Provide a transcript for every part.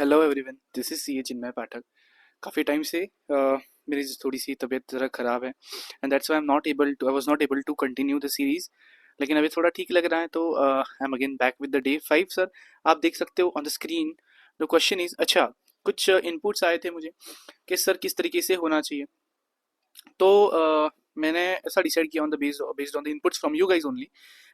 Hello everyone, this is C A Chinmay Pathak. काफ़ी time से मेरी थोड़ी सी तबीयत ज़रा ख़राब है and that's why I was not able to continue the series. लेकिन अभी थोड़ा ठीक लग रहा है तो I am again back with the day 5 sir. आप देख सकते हो on the screen. The question is, अच्छा कुछ इनपुट्स आए थे मुझे कि सर किस तरीके से होना चाहिए। तो मैंने ऐसा डिसाइड किया on the based on the inputs from you guys only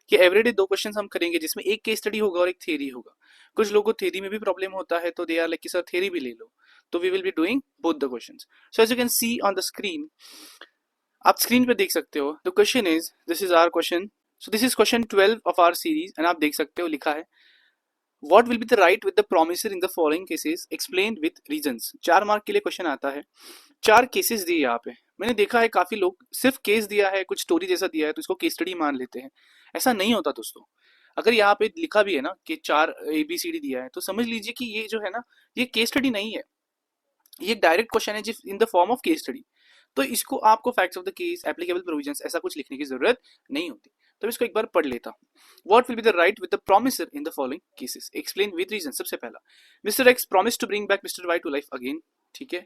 कि एवरीडे दो क्वेश्चंस हम करेंगे जिसमें एक केस स्टडी होगा और एक थ्योरी होगा। कुछ लोगों को थ्योरी में भी प्रॉब्लम होता है तो दे आर लाइक कि सर थ्योरी भी ले लो। तो we will be doing both the questions. So as you can see on the screen, आप स्क्रीन पे देख सकते हो। The question is, this is our question. So this is question 12 of our series and आप देख सकते हो लिखा है, what will be the right with the promisor in the following cases explain with reasons. 4 mark के लिए question आता है। 4 केसेस दिए यहाँ पे। मैंने देखा है काफी लोग सिर्फ केस दिया है, कुछ स्टोरी जैसा दिया है तो इसको केस स्टडी मान लेते हैं। ऐसा नहीं होता दोस्तों। अगर यहाँ पे लिखा भी है ना कि 4 ABCD दिया है तो समझ लीजिए कि ये जो है ना, ये केस स्टडी नहीं है। ये डायरेक्ट क्वेश्चन है जिस in the form of case study. तो इसको आपको facts of the case, applicable provisions ऐसा कुछ लिखने की जरूरत नहीं होती। तो इसको एक बार पढ़ लेता हूँ। What will be the right with the promisor in the following cases explain with reason. सबसे पहला, mister X promise to bring back mister Y to life again. ठीक है।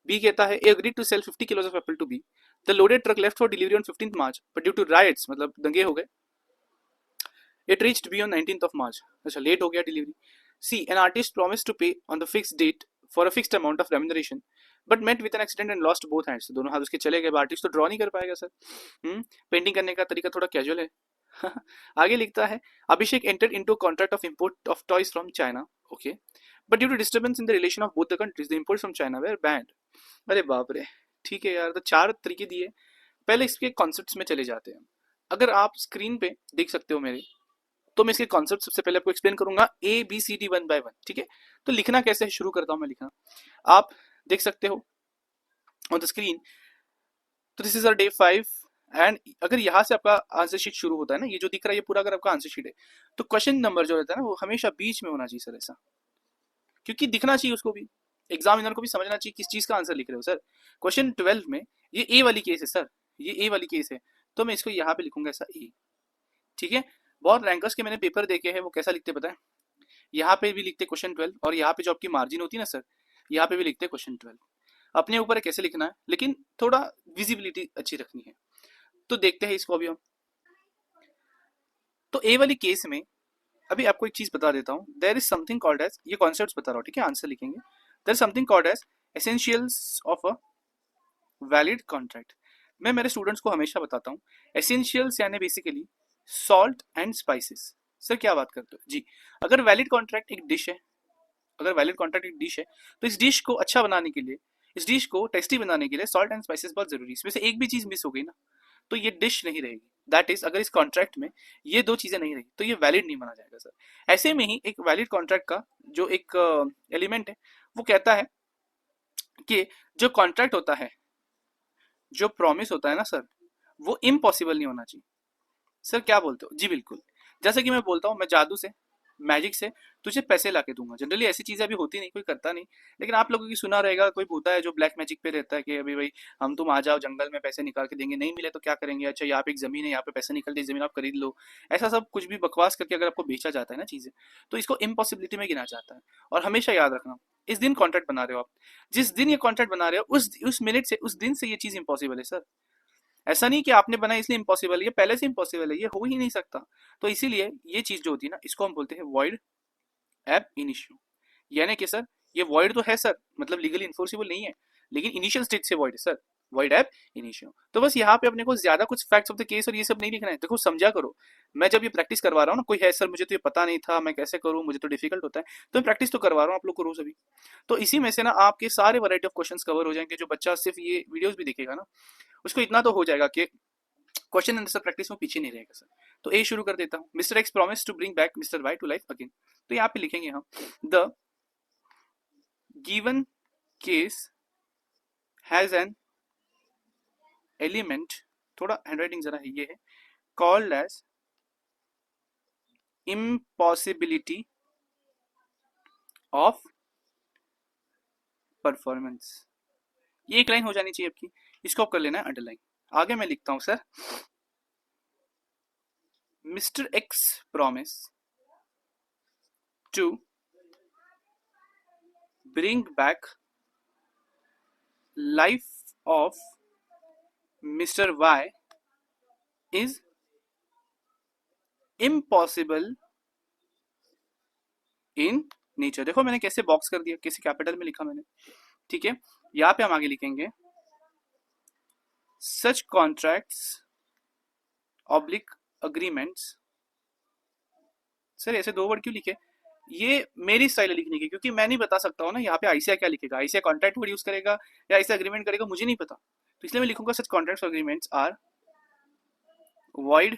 बी कहता है, A agreed to sell 50 kilos of apple to B. The loaded truck left for delivery on 15th March but due to riots, मतलब दंगे हो गए, it reached B on 19th मार्च। अच्छा, late हो गया delivery. C, an artist promise to pay on the fixed date for a fixed amount of remuneration but met with an accident and lost both hands. दोनों हाथ उसके चले गए। Artist तो draw नहीं कर पाएगा सर। पेंटिंग करने का तरीका थोड़ा कैजुअल है। आगे लिखता है, Abhishek entered into contract of import of toys from China. Okay, but due to disturbance in the relation of both the countries the imports from China were banned. अरे बाप रे। ठीक है यार, तो 4 तरीके दिए। पहले इसके कॉन्सेप्ट्स में चले जाते हैं। अगर आप स्क्रीन पे देख सकते हो मेरे, तो मैं इसके कॉन्सेप्ट सबसे पहले आपको एक्सप्लेन करूंगा ABCD 1 by 1। ठीक है। तो लिखना कैसे है शुरू करता हूं मैं लिखना। आप देख सकते हो ऑन द स्क्रीन। तो this is our day 5 and अगर यहाँ से आपका आंसर शीट शुरू होता है ना, ये जो दिख रहा है ये पूरा अगर आपका आंसर शीट है, तो क्वेश्चन नंबर जो रहता है ना वो हमेशा बीच में होना चाहिए सर, ऐसा। क्योंकि दिखना चाहिए उसको भी, एग्जामिनर को भी समझना चाहिए किस चीज का आंसर लिख रहे हो सर। क्वेश्चन 12 में ये ए वाली केस है सर, ये ए वाली केस है, तो मैं इसको यहाँ पे लिखूंगा ऐसा ए। ठीक है। बहुत रैंकर्स के मैंने पेपर देखे हैं, वो कैसा लिखते पता है, यहाँ पे भी लिखते क्वेश्चन 12 और यहाँ पे जो आपकी मार्जिन होती है ना सर, यहाँ पे भी लिखते क्वेश्चन 12। अपने ऊपर है कैसे लिखना है, लेकिन थोड़ा विजिबिलिटी अच्छी रखनी है। तो देखते हैं इसको अभी हम। तो ए वाली केस में अभी आपको एक चीज बता देता हूँ। There is something called as, ये कॉन्सेप्ट बता रहा हूँ, ठीक है, आंसर लिखेंगे। There is something called as essentials of a valid contract. मैं मेरे स्टूडेंट्स को हमेशा बताता हूँ, एसेंशियल्स यानी basically salt and spices. Sir क्या बात करते हो जी। अगर वैलिड कॉन्ट्रैक्ट एक डिश है, अगर वैलिड कॉन्ट्रैक्ट एक डिश है, तो इस डिश को अच्छा बनाने के लिए, इस डिश को टेस्टी बनाने के लिए सॉल्ट एंड स्पाइसेस बहुत जरूरी है। इसमें से एक भी चीज मिस हो गई ना, तो ये डिश नहीं रहेगी। दैट इज, अगर इस कॉन्ट्रैक्ट में ये दो चीजें नहीं रही तो ये वैलिड नहीं माना जाएगा सर। ऐसे में ही एक वैलिड कॉन्ट्रैक्ट का जो एक एलिमेंट है, वो कहता है कि जो कॉन्ट्रैक्ट होता है, जो प्रॉमिस होता है ना सर, वो इम्पॉसिबल नहीं होना चाहिए। सर क्या बोलते हो जी, बिल्कुल। जैसे कि मैं बोलता हूँ, मैं जादू से, मैजिक से तुझे पैसे ला के दूंगा। जनरली ऐसी चीजें अभी होती नहीं, कोई करता नहीं। लेकिन आप लोगों की सुना रहेगा, कोई होता है जो ब्लैक मैजिक पे रहता है कि अभी भाई हम तुम आ जाओ जंगल में, पैसे निकाल के देंगे, नहीं मिले तो क्या करेंगे, अच्छा यहाँ पे एक जमीन है, यहाँ पे पैसे निकलते, जमीन आप खरीद लो। ऐसा सब कुछ भी बकवास करके अगर आपको बेचा जाता है ना चीजें, तो इसको इम्पॉसिबिलिटी में गिना जाता है। और हमेशा याद रखना, इस दिन कॉन्ट्रैक्ट बना रहे हो आप, जिस दिन ये कॉन्ट्रैक्ट बना रहे हो उस मिनट से, उस दिन से ये चीज इम्पॉसिबल है सर। ऐसा नहीं कि आपने बनाया इसलिए इम्पॉसिबल है, ये पहले से इम्पॉसिबल है, ये हो ही नहीं सकता। तो इसीलिए ये चीज जो होती है ना, इसको हम बोलते हैं वॉइड एब इनिशियो। यानी कि सर ये वॉइड तो है सर, मतलब लीगली इन्फोर्सिबल नहीं है, लेकिन इनिशियल स्टेज से वॉइड है सर, वॉइड एब इनिशियो। तो बस यहाँ पे अपने को ज्यादा कुछ फैक्ट्स ऑफ द केस और ये सब नहीं लिखना है। देखो समझा करो, मैं जब ये प्रैक्टिस करवा रहा हूँ ना, कोई है सर मुझे तो ये पता नहीं था, मैं कैसे करूँ, मुझे तो डिफिकल्ट होता है, तो मैं प्रैक्टिस तो करवा रहा हूँ आप लोग को रोज अभी। तो इसी में से ना आपके सारे वैरायटी ऑफ क्वेश्चंस कवर हो जाएंगे। जो बच्चा सिर्फ ये वीडियोस भी देखेगा ना, उसको इतना तो हो जाएगा कि क्वेश्चन आंसर प्रैक्टिस में पीछे नहीं रहेगा सर। तो ए शुरू कर देता हूँ। Mister X promise to bring back mister Y to life again. तो यहाँ पे लिखेंगे हम, the given case has an element, थोड़ा हैंडराइटिंग जरा है ये है, called as impossibility of performance. ये एक लाइन हो जानी चाहिए आपकी, इसको आप कर लेना है अंडरलाइन। आगे मैं लिखता हूं sir, Mister X promise to bring back life of Mr. Y is impossible in nature। देखो मैंने कैसे बॉक्स कर दिया, कैसे कैपिटल में लिखा मैंने, ठीक है। यहाँ पे हम आगे लिखेंगे such contracts oblique agreements. Sir ऐसे दो वर्ड क्यों लिखे? ये मेरी स्टाइल है लिखने की, क्योंकि मैं नहीं बता सकता हूँ ना यहाँ पे आईसीआई क्या लिखेगा, आईसीआई कॉन्ट्रैक्ट वर्ड यूज करेगा या आईसीआई अग्रीमेंट करेगा, मुझे नहीं पता। तो इसलिए मैं लिखूंगा such contracts agreements are void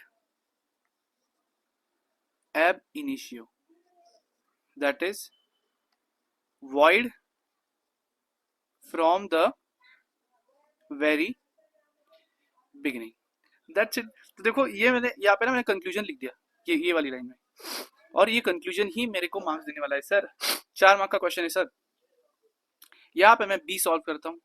ab initio, that is void from the very beginning, that's it। तो देखो ये मैंने यहाँ पे ना मैंने कंक्लूजन लिख दिया ये वाली लाइन में, और ये कंक्लूजन ही मेरे को मार्क्स देने वाला है सर। 4 मार्क का क्वेश्चन है सर। यहाँ पे मैं बी सॉल्व करता हूँ,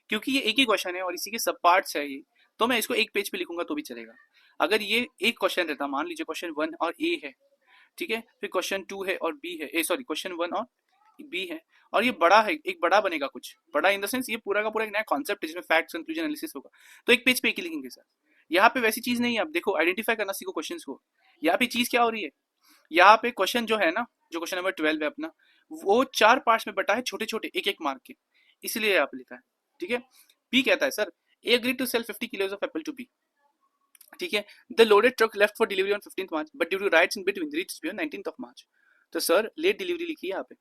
क्योंकि ये एक ही क्वेश्चन है और इसी के सब पार्ट्स है ये, तो मैं इसको एक पेज पे लिखूंगा तो भी चलेगा। अगर ये एक क्वेश्चन रहता, मान लीजिए क्वेश्चन 1 और ए है, ठीक है, फिर क्वेश्चन 2 है और बी है, सॉरी क्वेश्चन 1 और बी है, और ये बड़ा है, एक बड़ा बनेगा, कुछ बड़ा इन द सेंस ये पूरा का पूरा एक नया कॉन्सेप्ट है जिसमें फैक्ट्स कंक्लूजन एनालिसिस होगा, तो एक पेज पे एक ही लिखेंगे सर। यहाँ पे वैसी चीज नहीं है। आप देखो आइडेंटिफाई करना सीखो क्वेश्चंस को। यहाँ पे चीज क्या हो रही है, यहाँ पे क्वेश्चन जो है ना, जो क्वेश्चन नंबर 12 है अपना, वो 4 पार्ट्स में बटा है, छोटे छोटे एक एक मार्क के, इसलिए यहाँ पे लिखा है, ठीक है। बी कहता है sir A agree to sell 50 kilos of apple to B, ठीक है। The loaded truck left for delivery on 15th March but due to riots in between reached B on 19th of March. तो sir late delivery लिखी है यहाँ पे,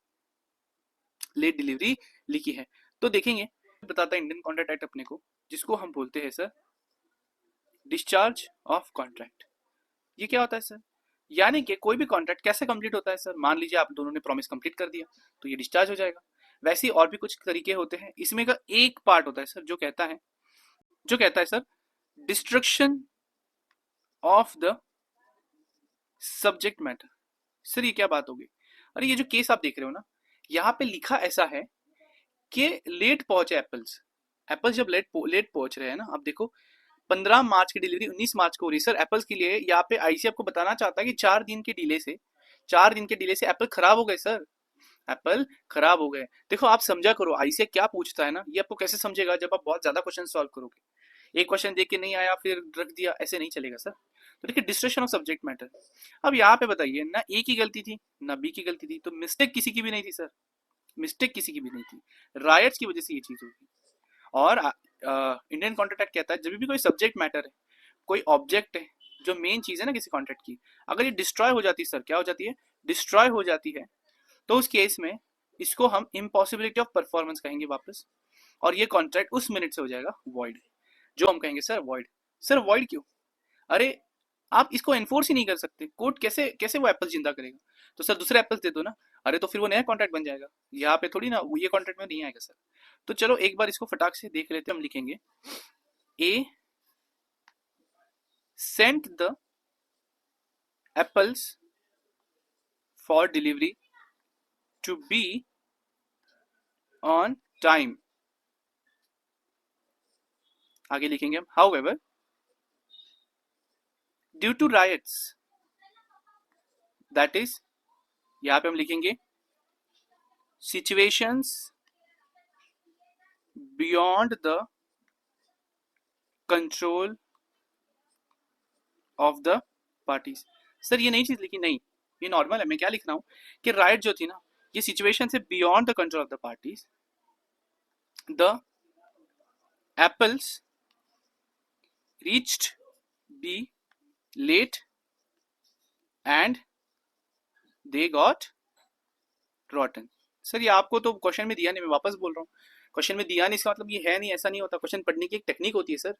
late delivery लिखी है। तो देखेंगे, बताता है इंडियन कॉन्ट्रैक्ट एक्ट अपने को, जिसको हम बोलते हैं सर डिस्चार्ज ऑफ कॉन्ट्रैक्ट। ये क्या होता है सर? यानी कि कोई भी कॉन्ट्रैक्ट कैसे कंप्लीट होता है सर? मान लीजिए आप दोनों ने प्रॉमिस कंप्लीट कर दिया तो ये डिस्चार्ज हो जाएगा। वैसे ही और भी कुछ तरीके होते हैं, इसमें का एक पार्ट होता है सर जो कहता है sir destruction of the subject matter. Sir ये क्या बात होगी? अरे ये जो केस आप देख रहे हो ना, यहाँ पे लिखा ऐसा है कि लेट पहुंचे एप्पल्स, एप्पल्स जब लेट पहुंच रहे हैं ना, आप देखो 15 मार्च की डिलीवरी 19 मार्च को हो रही। सर एप्पल्स के लिए यहाँ पे आईसी आपको बताना चाहता है कि 4 दिन के डिले से एप्पल खराब हो गए सर, एप्पल खराब हो गए। देखो आप समझा करो आईसी क्या पूछता है ना, ये आपको कैसे समझेगा जब आप बहुत ज्यादा क्वेश्चन सॉल्व करोगे। एक क्वेश्चन देख के नहीं आया फिर रख दिया, ऐसे नहीं चलेगा सर। तो देखिए डिस्ट्रक्शन ऑफ सब्जेक्ट मैटर। अब यहाँ पे बताइए ना, ए की गलती थी ना बी की गलती थी, तो मिस्टेक किसी की भी नहीं थी सर, मिस्टेक किसी की भी नहीं थी, रायट्स की वजह से ये चीज होगी। और इंडियन कॉन्ट्रैक्ट एक्ट कहता है जब भी कोई सब्जेक्ट मैटर है, कोई ऑब्जेक्ट है, जो मेन चीज है ना किसी कॉन्ट्रैक्ट की, अगर ये डिस्ट्रॉय हो जाती है सर, क्या हो जाती है? डिस्ट्रॉय हो जाती है, तो उस केस में इसको हम इम्पॉसिबिलिटी ऑफ परफॉर्मेंस कहेंगे वापस, और ये कॉन्ट्रैक्ट उस मिनट से हो जाएगा वॉइड, जो हम कहेंगे सर वॉइड। सर वॉइड क्यों? अरे आप इसको एनफोर्स ही नहीं कर सकते, कोर्ट कैसे कैसे वो एप्पल जिंदा करेगा? तो सर दूसरे एप्पल्स दे दो ना। अरे तो फिर वो नया कॉन्ट्रैक्ट बन जाएगा, यहाँ पे थोड़ी ना, ये कॉन्ट्रैक्ट में नहीं आएगा सर। तो चलो एक बार इसको फटाक से देख लेते हैं। हम लिखेंगे A sent the apples for delivery to be on time. आगे लिखेंगे हम however due to riots, that is, यहां पे हम लिखेंगे situations beyond the control of the parties. Sir ये नई चीज लिखी नहीं, ये नॉर्मल है। मैं क्या लिख रहा हूं कि राइट जो थी ना, ये सिचुएशन से beyond the control of the parties, the apples reached be late and they got rotten। Sir ये आपको तो क्वेश्चन में दिया नहीं, मैं वापस बोल रहा हूँ, क्वेश्चन में दिया नहीं इसका मतलब ये है नहीं, ऐसा नहीं होता। क्वेश्चन पढ़ने की एक टेक्निक होती है सर,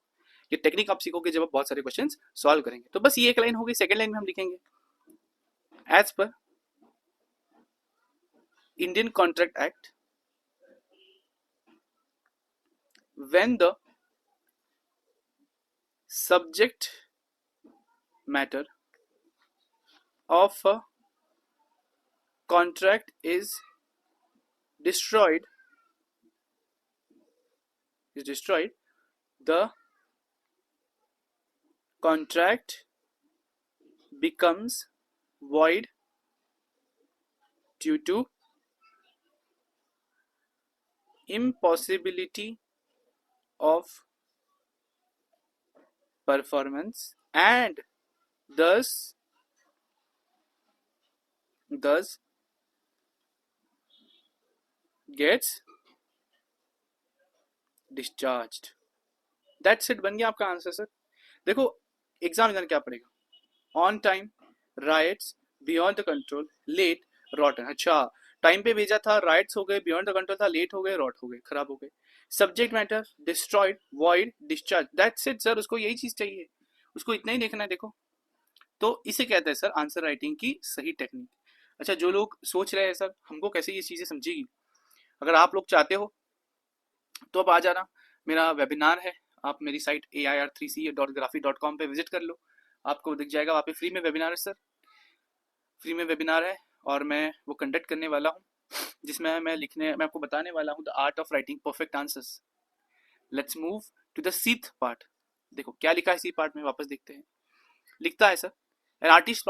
ये टेक्निक आप सीखोगे जब आप बहुत सारे क्वेश्चन सॉल्व करेंगे। तो बस ये एक लाइन होगी। सेकंड लाइन में हम लिखेंगे as per Indian contract act when the subject matter of a contract is destroyed, the contract becomes void due to impossibility of performance and thus gets discharged. That's it, बन गया आपका answer sir. देखो exam क्या पड़ेगा, on time, riots, beyond the control, late, rotten. अच्छा, time पे भेजा था, राइट्स हो गए, बियॉन्ड द कंट्रोल था, लेट हो गए, रॉट हो गए, खराब हो गए. Subject matter, destroyed, void, discharge. That's it sir, उसको यही चीज चाहिए, उसको इतना ही देखना है. देखो तो इसे कहते हैं सर आंसर राइटिंग की सही टेक्निक. अच्छा, जो लोग सोच रहे हैं सर हमको कैसे ये चीजें समझेगी, अगर आप लोग चाहते हो तो अब आ जाना, मेरा वेबिनार है, आप मेरी साइट air3c.graphy.com पे विजिट कर लो, आपको दिख जाएगा वहाँ पे फ्री में वेबिनार है सर, फ्री में वेबिनार है. और मैं वो कंडक्ट करने वाला हूँ जिसमें मैं आपको बताने वाला हूँ the art of writing perfect answers. Let's move to the sixth part. देखो क्या लिखा है सी पार्ट में, वापस देखते हैं. लिखता है sir, an artist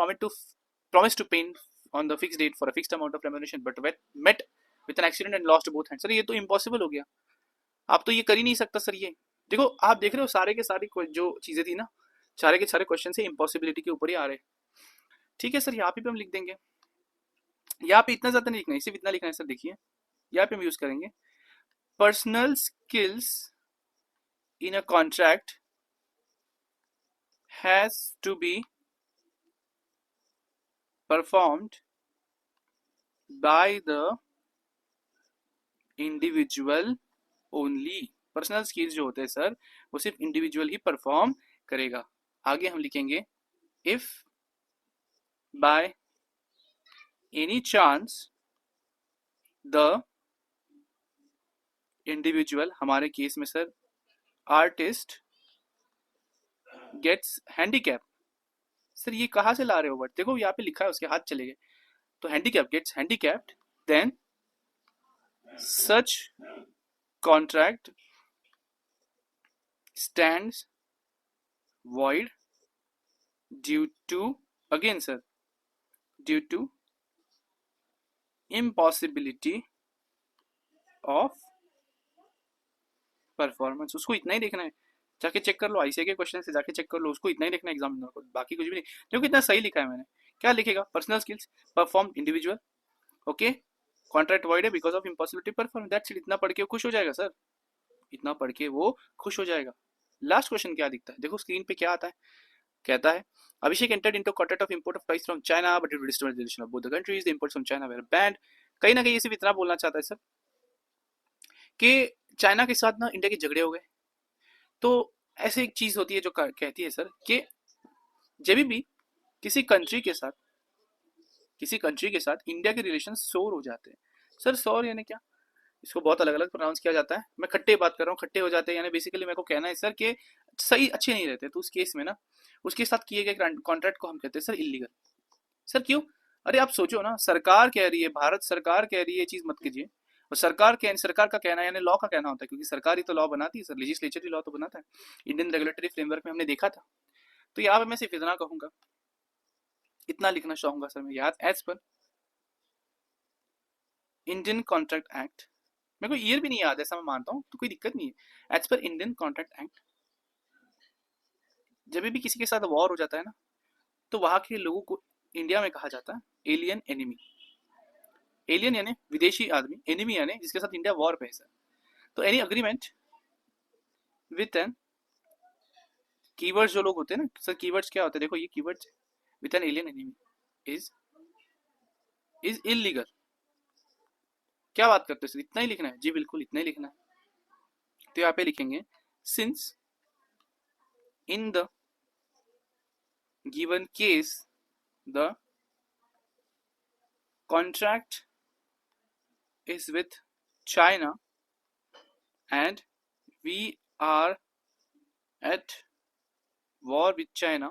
promised to paint on the fixed date for a fixed amount of remuneration but met with an accident and lost both hands. Sir ये तो इम्पॉसिबल हो गया, आप तो ये कर ही नहीं सकता सर. ये देखो आप देख रहे हो सारे के सारे जो चीजें थी ना, सारे के सारे क्वेश्चन से इम्पॉसिबिलिटी के ऊपर ही आ रहे हैं. ठीक है सर, यहाँ पे हम लिख देंगे, यहाँ पे इतना ज्यादा नहीं लिखना है, सिर्फ इतना लिखना है सर. देखिए यहाँ पे हम यूज करेंगे personal skills in a contract has to be performed by the individual only. Personal skills जो होते हैं सर वो सिर्फ इंडिविजुअल ही परफॉर्म करेगा. आगे हम लिखेंगे if by any chance the individual, हमारे केस में sir artist, gets handicap. Sir ये कहाँ से ला रहे हो वर्ड, देखो यहाँ पे लिखा है, उसके हाथ चले गए. तो handicap, gets handicapped, then such contract stands void due to, again sir, due to impossibility of performance. उसको इतना ही देखना है, जाके चेक कर लो, आईसीए के क्वेश्चन से जाके चेक कर लो, उसको इतना ही देखना है एग्जामिनर को, बाकी कुछ भी नहीं. देखो कितना सही लिखा है मैंने. क्या लिखेगा, personal skills perform individual, okay, contract void है because of impossibility perform. That's it. इतना पढ़ के खुश हो जाएगा सर, इतना पढ़ के वो खुश हो जाएगा. लास्ट क्वेश्चन क्या दिखता है, देखो स्क्रीन पे क्या आता है. कहता है अभिषेक entered into contract of import of rice from China but due to destabilization of both the countries the imports from China were banned. कहीं ना कहीं ये सिर्फ इतना बोलना चाहता है सर कि चाइना के साथ ना इंडिया के झगड़े हो गए. तो ऐसे एक चीज होती है जो कहती है सर कि जब भी किसी कंट्री के साथ इंडिया के रिलेशन सोर हो जाते हैं. सर सोर यानी क्या, इसको बहुत अलग अलग प्रोनाउंस किया जाता है, मैं खट्टे बात कर रहा हूँ, खट्टे हो जाते हैं यानी बेसिकली मेरे को कहना है सर कि सही अच्छे नहीं रहते. तो उस केस में ना उसके साथ किए गए कॉन्ट्रैक्ट को हम कहते हैं सर इलीगल. सर क्यों, अरे आप सोचो ना, सरकार कह रही है, भारत सरकार कह रही है ये चीज मत कीजिए, और सरकार का कहना है यानी लॉ का कहना होता है, क्योंकि सरकार ही तो लॉ बनाती है सर, लेजिस्लेचर ही लॉ तो बनाता है. इंडियन रेगुलेटरी फ्रेमवर्क में हमने देखा था. तो यहाँ पे मैं सिर्फ इतना कहूंगा, इतना लिखना चाहूंगा सर मैं, याद as per Indian contract act, मेरे को ईयर भी नहीं याद, ऐसा मैं मानता हूँ तो कोई दिक्कत नहीं है. As per Indian contract act, जब भी किसी के साथ वॉर हो जाता है ना, तो वहां के लोगों को इंडिया में कहा जाता है एलियन एनिमी. एलियन यानी विदेशी आदमी, एनिमी यानी जिसके साथ इंडिया वॉर पे है सर. तो any agreement with an, keywords जो लोग होते हैं ना सर, कीवर्ड्स क्या होते हैं, देखो ये keywords, with an alien enemy is illegal. क्या बात करते हो सर, इतना ही लिखना है? जी बिल्कुल इतना ही लिखना है. तो यहाँ पे लिखेंगे since in the given case the contract is with China and we are at war with China,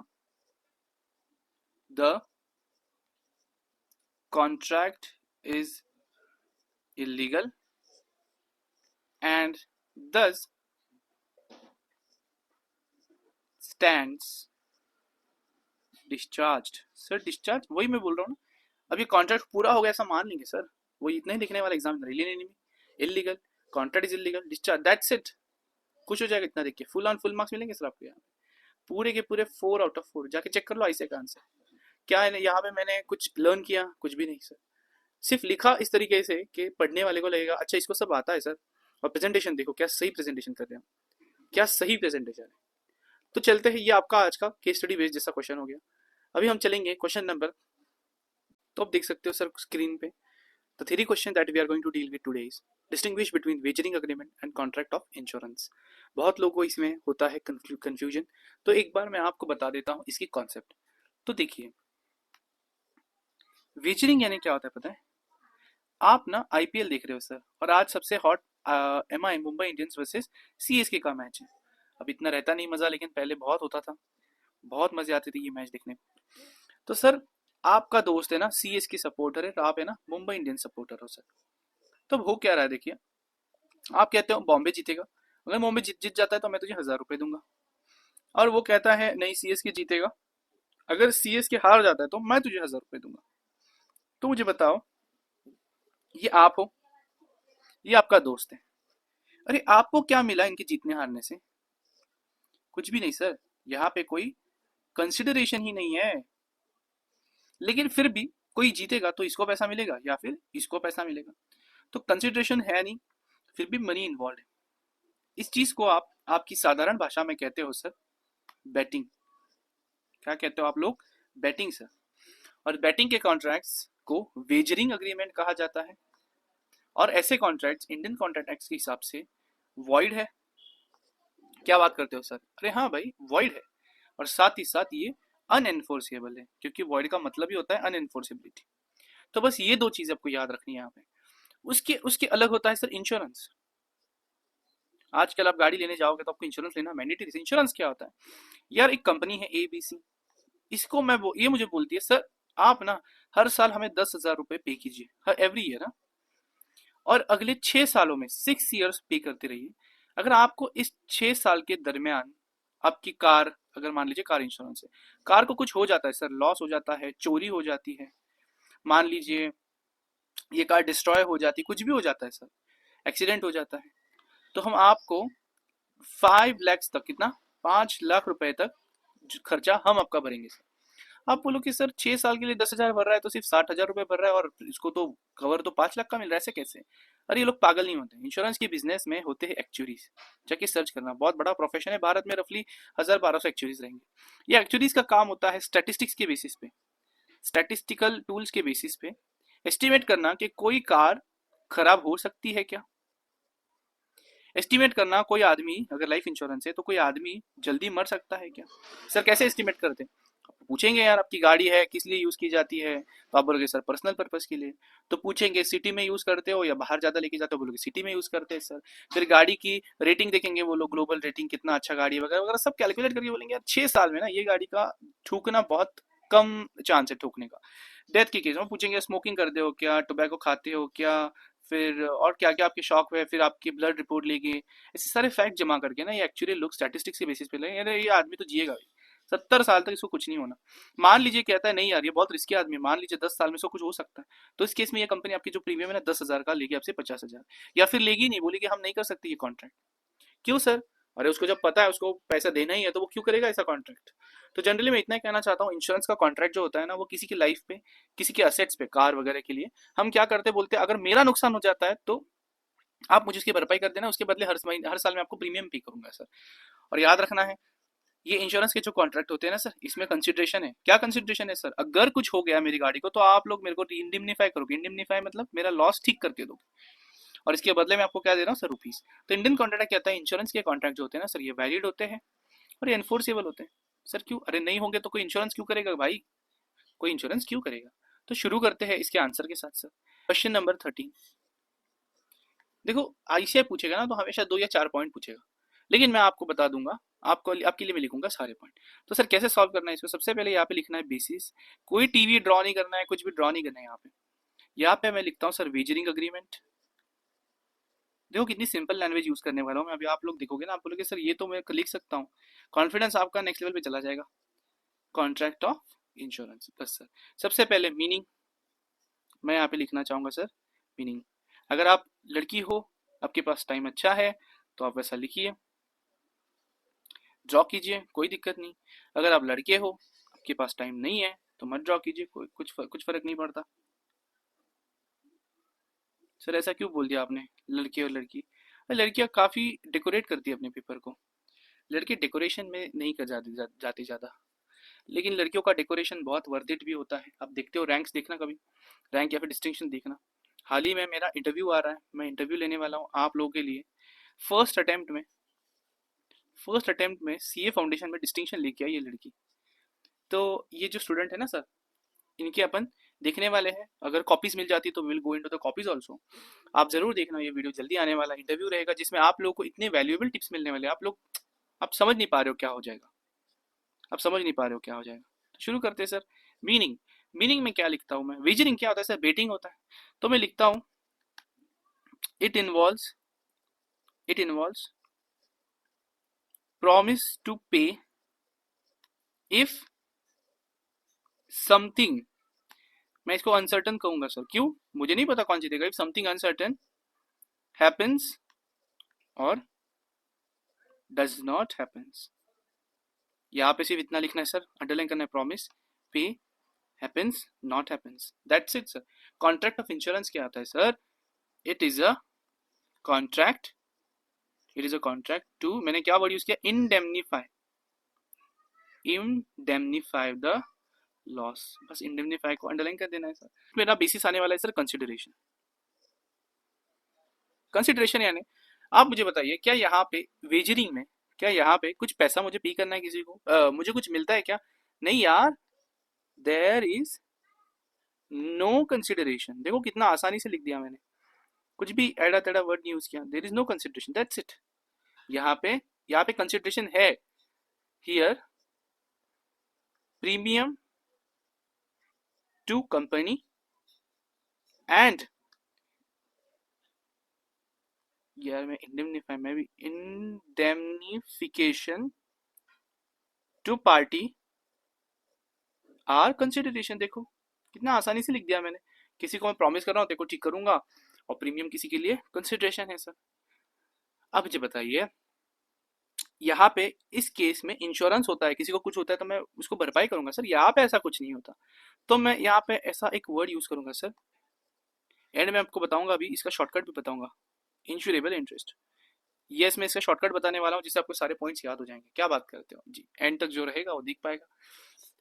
the contract is illegal and thus stands discharged. Sir discharge वही मैं बोल रहा हूँ ना, अब ये कॉन्ट्रैक्ट पूरा हो गया ऐसा मान लेंगे सर, वो इतना ही लिखने वाला exam, illegal contract is illegal, discharge, that's it. कुछ हो जाएगा इतना देख के फुल ऑन फुल मार्क्स मिलेंगे सर आपको यहाँ, पूरे के पूरे 4 आउट ऑफ 4, जाके चेक कर लो ऐसे का आंसर। क्या है यहाँ पे मैंने कुछ लर्न किया? कुछ भी नहीं सर। सिर्फ लिखा इस तरीके से कि पढ़ने वाले को लगेगा अच्छा इसको सब आता है सर। और प्रेजेंटेशन देखो क्या सही प्रेजेंटेशन कर रहे हैं, क्या सही प्रेजेंटेशन है। तो चलते हैं, ये आपका आज का केस स्टडी बेस्ड जैसा क्वेश्चन हो गया। अभी हम चलेंगे क्वेश्चन नंबर, तो आप देख सकते हो सर स्क्रीन पे। The three question that we are going to deal with today is distinguish between wagering agreement and contract of insurance। बहुत लोगों को इसमें होता है कंफ्यूजन, तो एक बार मैं आपको बता देता हूँ इसकी कॉन्सेप्ट। तो देखिए, वेजरिंग यानी क्या होता है पता है? आप ना आईपीएल देख रहे हो सर, और आज सबसे hot MI Mumbai Indians versus CSK का मैच है। अब इतना रहता नहीं मजा, लेकिन पहले बहुत होता था, बहुत मजे आते थे ये मैच देखने में। तो सर आपका दोस्त है ना सीएसके सपोर्टर है, आप है ना मुंबई इंडियंस सपोर्टर हो सर। तो हो क्या रहा है देखिए, आप कहते हो बॉम्बे जीतेगा, अगर बॉम्बे जीत जाता है तो मैं तुझे 1000 रुपए दूंगा। और वो कहता है नहीं सीएसके जीतेगा, अगर सीएसके हार जाता है तो मैं तुझे 1000 रुपए दूंगा। तो मुझे बताओ, ये आप हो, ये आपका दोस्त है। अरे आपको क्या मिला इनके जीतने हारने से? कुछ भी नहीं सर, यहाँ पे कोई कंसिडरेशन ही नहीं है। लेकिन फिर भी कोई जीतेगा तो इसको पैसा मिलेगा या फिर इसको पैसा मिलेगा, तो कंसिडरेशन है नहीं, फिर भी मनी इन्वॉल्व है। इस चीज को आप आपकी साधारण भाषा में कहते हो सर बैटिंग। क्या कहते हो आप लोग? Batting sir. और बैटिंग के कॉन्ट्रैक्ट्स को वेजरिंग अग्रीमेंट कहा जाता है, और ऐसे कॉन्ट्रैक्ट्स इंडियन कॉन्ट्रैक्ट एक्ट के हिसाब से वॉइड है। क्या बात करते हो सर? अरे हाँ भाई वॉइड है, और साथ ही साथ ये अनएनफोर्सेबल है, क्योंकि वॉइड का मतलब ही होता है अनएनफोर्सेबिलिटी। तो बस ये दो चीज आपको याद रखनी है यहाँ पे। उसके उसके अलग होता है सर इंश्योरेंस। आजकल आप गाड़ी लेने जाओगे तो आपको इंश्योरेंस लेना मैंडेटरी। इंश्योरेंस क्या होता है यार? एक कंपनी है एबीसी, इसको ये मुझे बोलती है सर आप ना हर साल हमें 10,000 रुपए पे कीजिए, हर एवरी ईयर ना, और अगले 6 सालों में 6 ईयर्स पे करते रहिए। अगर आपको इस 6 साल के दरमियान आपकी कार, अगर मान लीजिए कार इंश्योरेंस है, कार को कुछ हो जाता है सर, लॉस हो जाता है, चोरी हो जाती है, मान लीजिए ये कार डिस्ट्रॉय हो जाती है, कुछ भी हो जाता है सर, एक्सीडेंट हो जाता है, तो हम आपको 5 लाख तक, कितना, 5 लाख रुपए तक खर्चा हम आपका भरेंगे सर। आप बोलो कि सर 6 साल के लिए 10,000 भर रहा है तो सिर्फ 60,000 रुपए भर रहा है, और इसको तो कवर तो 5 लाख का मिल रहा है, ऐसे कैसे? अरे ये लोग पागल नहीं होते, इंश्योरेंस के बिजनेस में होते हैं एक्चुअरीज। जाके सर्च करना, बहुत बड़ा प्रोफेशन है, भारत में रफली 1,000-1,200 एक्चुअरीज रहेंगे। ये एक्चुअरीज का काम होता है स्टैटिस्टिक्स के बेसिस पे, स्टैटिस्टिकल टूल्स के बेसिस पे एस्टिमेट करना कि कोई कार खराब हो सकती है क्या, एस्टिमेट करना कोई आदमी, अगर लाइफ इंश्योरेंस है तो कोई आदमी जल्दी मर सकता है क्या। सर कैसे एस्टिमेट करते हैं? पूछेंगे यार आपकी गाड़ी है किस लिए यूज की जाती है, तो आप बोलोगे सर पर्सनल पर्पज के लिए। तो पूछेंगे सिटी में यूज करते हो या बाहर ज्यादा लेके जाते हो, बोलोगे सिटी में यूज करते हैं सर। फिर गाड़ी की रेटिंग देखेंगे वो लोग, ग्लोबल रेटिंग कितना अच्छा गाड़ी है वगैरह वगैरह, सब कैलकुलेट करके बोलेंगे यार 6 साल में ना ये गाड़ी का ठूकना बहुत कम चांस है ठोकने का। डेथ के केस में पूछेंगे स्मोकिंग करते हो क्या, टोबैको खाते हो क्या, फिर और क्या क्या आपके शौक है, फिर आपकी ब्लड रिपोर्ट लेंगे। ऐसे सारे फैक्ट जमा करके ना ये एक्चुअली लोग स्टैटिस्टिक्स के बेसिस पे लगे, अरे ये आदमी तो जिएगा भाई 70 साल तक, इसको कुछ नहीं होना। मान लीजिए कहता है नहीं यार ये बहुत रिस्की आदमी है, मान लीजिए 10 साल में इसको कुछ हो सकता है, तो इस केस में ये कंपनी आपकी जो प्रीमियम है ना 10,000 का लेगी आपसे 50,000, या फिर लेगी नहीं, बोलेगी हम नहीं कर सकते ये कॉन्ट्रैक्ट। क्यों सर? अरे उसको जब पता है उसको पैसा देना ही है तो वो क्यों करेगा ऐसा कॉन्ट्रैक्ट। तो जनरली मैं इतना ही कहना चाहता हूँ, इंश्योरेंस का कॉन्ट्रैक्ट जो होता है ना वो किसी की लाइफ पे, किसी के असेट्स पे, कार वगैरह के लिए हम क्या करते बोलते हैं, अगर मेरा नुकसान हो जाता है तो आप मुझे उसकी भरपाई कर देना, उसके बदले हर महीने हर साल में आपको प्रीमियम पे करूंगा सर। और याद रखना है ये इंश्योरेंस के जो कॉन्ट्रैक्ट होते हैं ना सर, इसमें कंसिडरेशन है। क्या कंसिडरेशन है सर? अगर कुछ हो गया मेरी गाड़ी को तो आप लोग मेरे को इंडिमनीफाई करोगे, इंडिमनीफाई मतलब मेरा लॉस ठीक करके दोगे, और इसके बदले में आपको क्या दे रहा हूँ सर, रुपीज। तो इंडियन कॉन्ट्रैक्ट कहता है इंश्योरेंस के कॉन्ट्रैक्ट जो होते हैं ना सर ये वैलिड होते हैं और ये एनफोर्सेबल होते हैं। सर क्यों? अरे नहीं होंगे तो कोई इंश्योरेंस क्यों करेगा भाई, कोई इंश्योरेंस क्यों करेगा। तो शुरू करते हैं इसके आंसर के साथ सर। Question number 13। देखो आईसीआई पूछेगा ना तो हमेशा 2 या 4 पॉइंट पूछेगा, लेकिन मैं आपको बता दूंगा, आपको आपके लिए मैं लिखूंगा सारे पॉइंट। तो सर कैसे सॉल्व करना है इसको? सबसे पहले यहाँ पे लिखना है बेसिस, कोई टीवी ड्रॉ नहीं करना है, कुछ भी ड्रॉ नहीं करना है यहाँ पे। यहाँ पे मैं लिखता हूँ सर वेजरिंग अग्रीमेंट। देखो कितनी सिंपल लैंग्वेज यूज करने वाला हूँ मैं, अभी आप लोग देखोगे ना आप बोलोगे सर ये तो मैं लिख सकता हूँ, कॉन्फिडेंस आपका नेक्स्ट लेवल पे चला जाएगा। कॉन्ट्रैक्ट ऑफ इंश्योरेंस, बस सर। सबसे पहले मीनिंग मैं यहाँ पे लिखना चाहूंगा सर, मीनिंग। अगर आप लड़की हो, आपके पास टाइम अच्छा है तो आप वैसा लिखिए, ड्रॉ कीजिए, कोई दिक्कत नहीं। अगर आप लड़के हो, आपके पास टाइम नहीं है तो मत ड्रॉ कीजिए, कोई कुछ फर्क नहीं पड़ता। सर ऐसा क्यों बोल दिया आपने, लड़के और लड़की? लड़कियां काफ़ी डेकोरेट करती है अपने पेपर को, लड़के डेकोरेशन में नहीं कर जाते ज़्यादा। लेकिन लड़कियों का डेकोरेशन बहुत वर्थ इट भी होता है। आप देखते हो, रैंक्स देखना कभी, रैंक या फिर डिस्टिंक्शन देखना। हाल ही में मेरा इंटरव्यू आ रहा है, मैं इंटरव्यू लेने वाला हूँ आप लोगों के लिए। फर्स्ट अटेम्प्ट में फर्स्ट अटेम्प्ट में सीए फाउंडेशन में डिस्टिंक्शन लेके आई ये लड़की। तो ये जो स्टूडेंट है ना सर, इनके अपन देखने वाले हैं। अगर कॉपीज मिल जाती है तो will go into the copies also. आप जरूर देखना, ये वीडियो जल्दी आने वाला इंटरव्यू रहेगा जिसमें आप लोगों को इतने वैल्यूएबल टिप्स मिलने वाले हैं। आप समझ नहीं पा रहे हो क्या हो जाएगा, आप समझ नहीं पा रहे हो क्या हो जाएगा। तो शुरू करते हैं सर। मीनिंग, मीनिंग में क्या लिखता हूँ मैं? विजनिंग क्या होता है सर? बेटिंग होता है। तो मैं लिखता हूँ इट इन्वॉल्व्स प्रॉमिस टू पे इफ समथिंग, मैं इसको अनसर्टन कहूंगा सर। क्यों? मुझे नहीं पता कौन जीतेगा। इफ समथिंग अनसर्टन हैपेंस और डज नॉट हैपेंस। यहाँ पे सिर्फ इतना लिखना है सर, अंडरलाइन करना है, promise, pay, happens, not happens, that's it sir. Contract of insurance क्या आता है sir? It is a contract, it is a contract to, मैंने क्या वर्ड यूज किया? Indemnify, indemnify the loss. बस इंडेमनीफाई को अंडरलाइन कर देना है सर। मेरा बेसिस आने वाला है सर कंसिडरेशन। कंसिडरेशन यानी, आप मुझे बताइए, क्या यहाँ पे वेजरिंग में, क्या यहाँ पे कुछ पैसा मुझे पे करना है किसी को? मुझे कुछ मिलता है क्या? नहीं यार, देयर इज नो कंसिडरेशन। देखो कितना आसानी से लिख दिया मैंने, कुछ भी एड़ा तेड़ा वर्ड नहीं यूज किया। There is no consideration, that's it. यहाँ पे कंसिडरेशन है। Here premium to company and, यार मैं इंडेमनीफाई में भी, indemnification to party are consideration. देखो कितना आसानी से लिख दिया मैंने। किसी को मैं प्रॉमिस कर रहा हूँ, देखो ठीक करूंगा, और प्रीमियम किसी के लिए कंसिडरेशन है सर। अब मुझे बताइए, यहाँ पे इस केस में इंश्योरेंस होता है, किसी को कुछ होता है तो मैं उसको भरपाई करूंगा सर। यहाँ पे ऐसा कुछ नहीं होता, तो मैं यहाँ पे ऐसा एक वर्ड यूज करूंगा सर। एंड में आपको बताऊंगा, अभी इसका शॉर्टकट भी बताऊंगा, इंश्योरेबल इंटरेस्ट। यस, मैं इसका शॉर्टकट बताने वाला हूँ जिससे आपको सारे पॉइंट्स याद हो जाएंगे। क्या बात करते हो जी? एंड तक जो रहेगा वो देख पाएगा।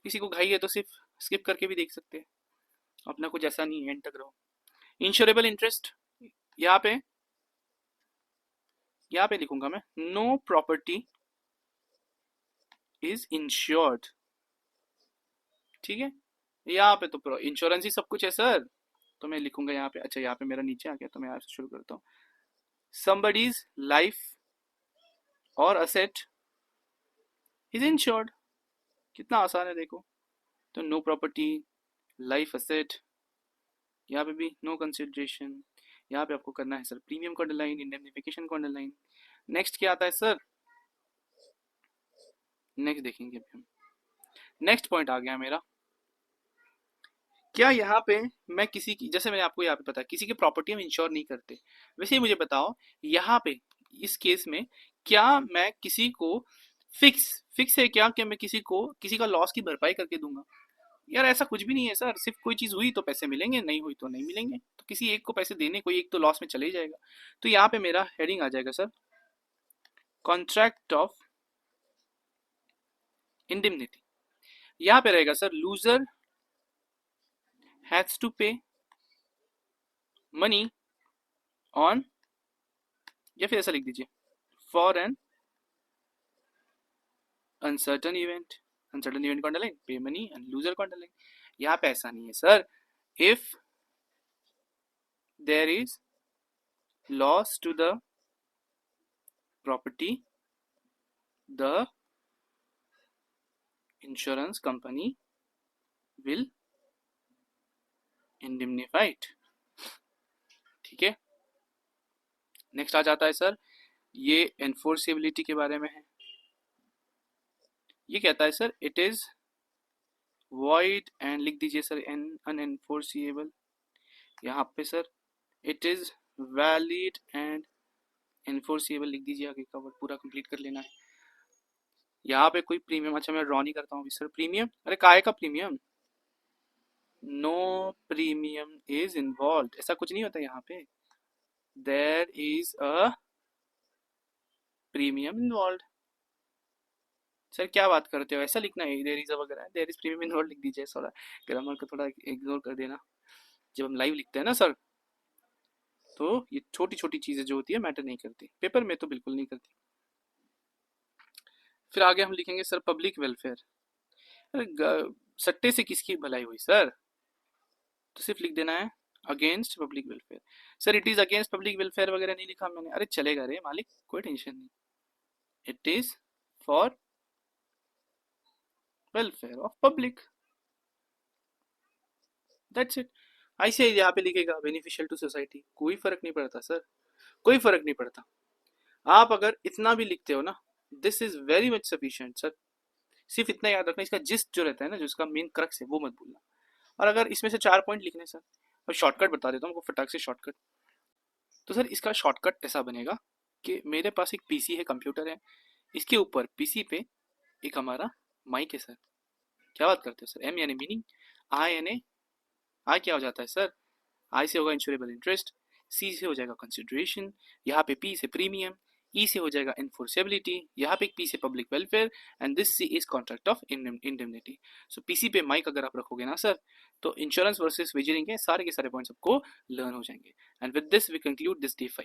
किसी को घाई है तो सिर्फ स्किप करके भी देख सकते हैं, अपना कुछ ऐसा नहीं है, एंड तक रहो। इंश्योरेबल इंटरेस्ट, यहाँ पे यहाँ पे लिखूंगा मैं, नो प्रॉपर्टी इज इंश्योर्ड। ठीक है, यहाँ पे तो इंश्योरेंस ही सब कुछ है सर। तो मैं लिखूंगा यहाँ पे, अच्छा यहाँ पे मेरा नीचे आ गया तो मैं यहाँ से शुरू करता हूँ। somebody's लाइफ और असेट इज इंश्योर्ड। कितना आसान है देखो। तो नो प्रॉपर्टी, लाइफ असेट, यहाँ पे भी नो कंसिडरेशन। यहाँ पे आपको करना है सर प्रीमियम को अंडरलाइन, इंडेमनिफिकेशन को अंडरलाइन। नेक्स्ट क्या आता है सर? नेक्स्ट देखेंगे अभी हम। नेक्स्ट पॉइंट आ गया मेरा, क्या यहाँ पे मैं किसी की, जैसे मैंने आपको यहाँ पे पता है किसी की प्रॉपर्टी हम इंश्योर नहीं करते, वैसे ही मुझे बताओ यहाँ पे इस केस में क्या मैं किसी को फिक्स फिक्स है क्या, मैं किसी का लॉस की भरपाई करके दूंगा? यार ऐसा कुछ भी नहीं है सर। सिर्फ कोई चीज हुई तो पैसे मिलेंगे, नहीं हुई तो नहीं मिलेंगे। तो किसी एक को पैसे देने, कोई एक तो लॉस में चले ही जाएगा। तो यहाँ पे मेरा हेडिंग आ जाएगा सर, कॉन्ट्रैक्ट ऑफ इंडेमनिटी। यहाँ पे रहेगा sir, loser has to pay money on, या फिर ऐसा लिख दीजिए, for an uncertain event. Uncertain event को underline, pay money and loser को अंडरलाइन। यहाँ पे ऐसा नहीं है sir, if there is loss to the property the insurance company will indemnify it. ठीक है, नेक्स्ट आ जाता है सर, ये एनफोर्सेबिलिटी के बारे में है। ये कहता है sir, it is void and, लिख दीजिए सर एन अनएनफोर्सिएबल। यहाँ पे sir, it is valid and enforceable लिख दीजिए, आगे का वर्ड पूरा कंप्लीट कर लेना है। यहाँ पे कोई प्रीमियम, अच्छा मैं ड्रॉ नहीं करता हूँ सर प्रीमियम, अरे काय का premium, no premium is involve, ऐसा कुछ नहीं होता यहाँ पे, there is a premium involve. Sir क्या बात करते हो, ऐसा लिखना है देयर इज वगैरह, देयर इज प्रीमियम इन्वॉल्व लिख दीजिए, थोड़ा ग्रामर को थोड़ा इग्नोर कर देना। जब हम लाइव लिखते हैं ना सर, तो ये छोटी छोटी चीजें जो होती है मैटर नहीं करती, पेपर में तो बिल्कुल नहीं करती। फिर आगे हम लिखेंगे सर पब्लिक वेलफेयर, अरे सट्टे से किसकी भलाई हुई सर, तो सिर्फ लिख देना है against public welfare. Sir it is against public welfare वगैरह नहीं लिखा मैंने, अरे चलेगा रे मालिक, कोई टेंशन नहीं, it is for welfare of public, that's it. ऐसे यहाँ पे लिखेगा बेनिफिशियल टू सोसाइटी, कोई फर्क नहीं पड़ता सर, कोई फर्क नहीं पड़ता। आप अगर इतना भी लिखते हो ना, this is very much sufficient sir. सिर्फ इतना याद रखना, इसका जिस्ट जो रहता है ना, जो इसका मेन क्रक्स है वो मत भूलना। और अगर इसमें से 4 पॉइंट लिखने सर, और शॉर्टकट बता देता हूँ आपको फटाक से शॉर्टकट। तो सर इसका शॉर्टकट ऐसा बनेगा कि मेरे पास एक पीसी है, कंप्यूटर है, इसके ऊपर पीसी पे एक हमारा माइक है सर। क्या बात करते हो सर, एम यानी मीनिंग, आई यानी, आई क्या हो जाता है सर, आई से होगा इंश्योरेबल इंटरेस्ट, सी से हो जाएगा कंसिडरेशन, यहाँ पे पी से प्रीमियम, ई से हो जाएगा इन्फोर्सेबिलिटी, यहाँ पे एक पी से public welfare, and this C is contract of indemnity. So PC पे माइक अगर आप रखोगे ना सर, तो इंश्योरेंस वर्सेस वेजरिंग के सारे पॉइंट्स आपको लर्न हो जाएंगे। And with this we conclude this day 5।